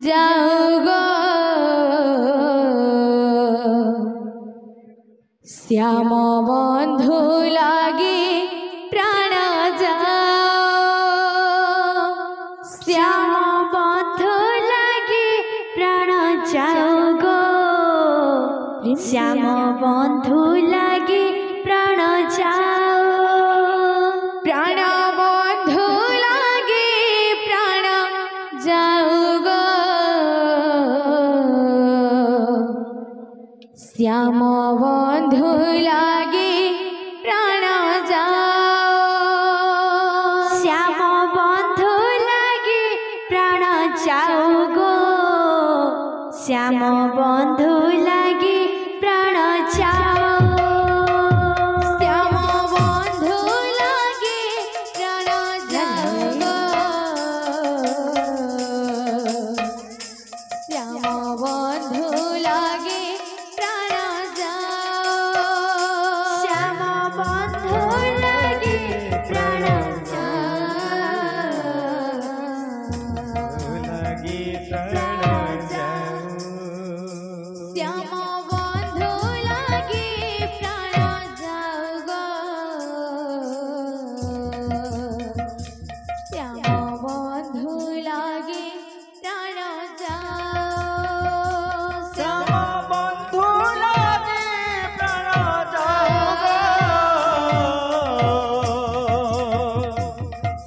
जाओ गो श्याम बंधु लागे प्राण जाओ श्याम बंधु लागे प्राण जाओ गो श्याम बंधु लागे प्राण जाओ प्राण बंधु लागे प्राण जाओ गो श्याम बंधु लागे प्राण जाओ श्याम बंधु लागे प्राण जाओ गो श्याम बंधु लागे प्राण जाओ श्याम बंधु लागे प्राण जाओ गो श्याम बंधु लागे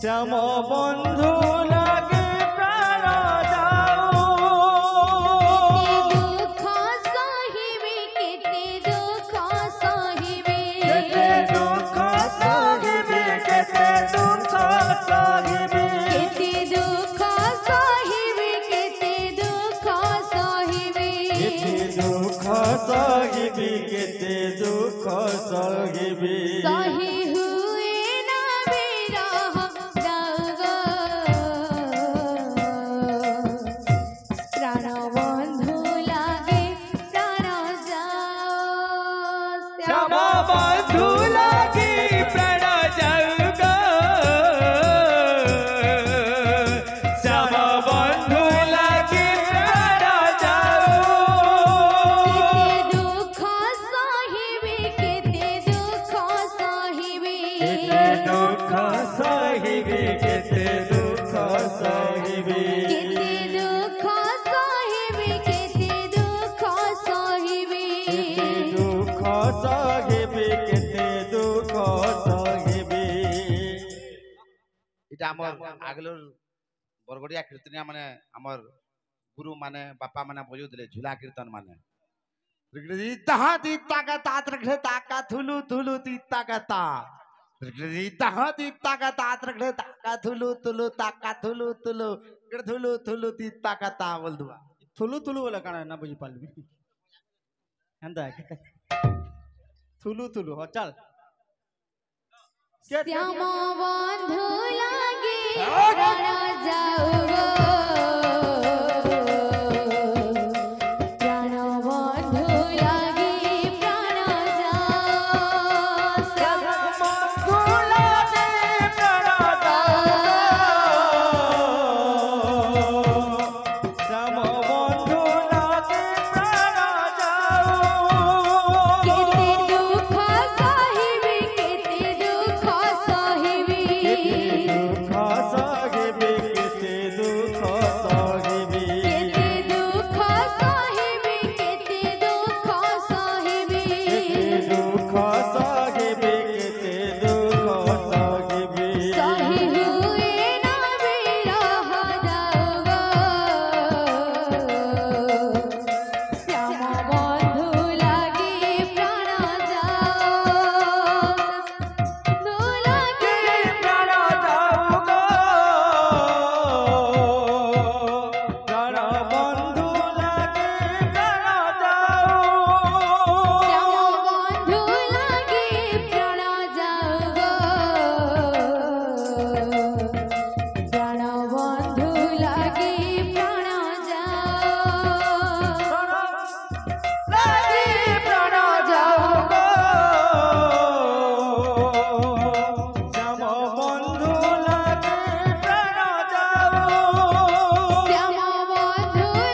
श्याम बंधु लागे प्राण जाओ दुख सहिबे केते दुख सहिबे केते दुख सहिबे केते दुख सहिबे केते दुख सहिबे केते दुख सहिबे केते दुख सहिबे केते दुख सहिबे सही बंधु लागे प्राण जाओ गो श्याम बंधु लागे प्राण जाओ केते दुख सहिबे केते दुख सहिबे केते दुख सहिबे केते दुख सहिबे केते दुख सहिबे केते दुख सहिबे दुख सहिबे केते दुख सहिबे इटा हमर आगलोर बरगड़िया कीर्तनिया माने हमर गुरु माने बापा माने बजो दिले झूला कीर्तन माने तहा दीता का तात रखले ताका थुलु थुलु दीता का ता तहा दीता का तात रखले ताका थुलु थुलु ताका थुलु थुलु थुलु थुलु दीता का ता बोल दुआ थुलु थुलु बोला काना ना बुझी पालबी हंदा थुलु थुलु हो चल श्याम बंधु लागे प्राण जाओ गो प्राण बंधु लागे प्राण जाओ श्याम बंधु लागे प्राण जाओ श्याम बंधु लागे प्राण जाओ केते दुख सहिबे केते दुख सहिबे दुख सहिबे केते दुख বন্ধু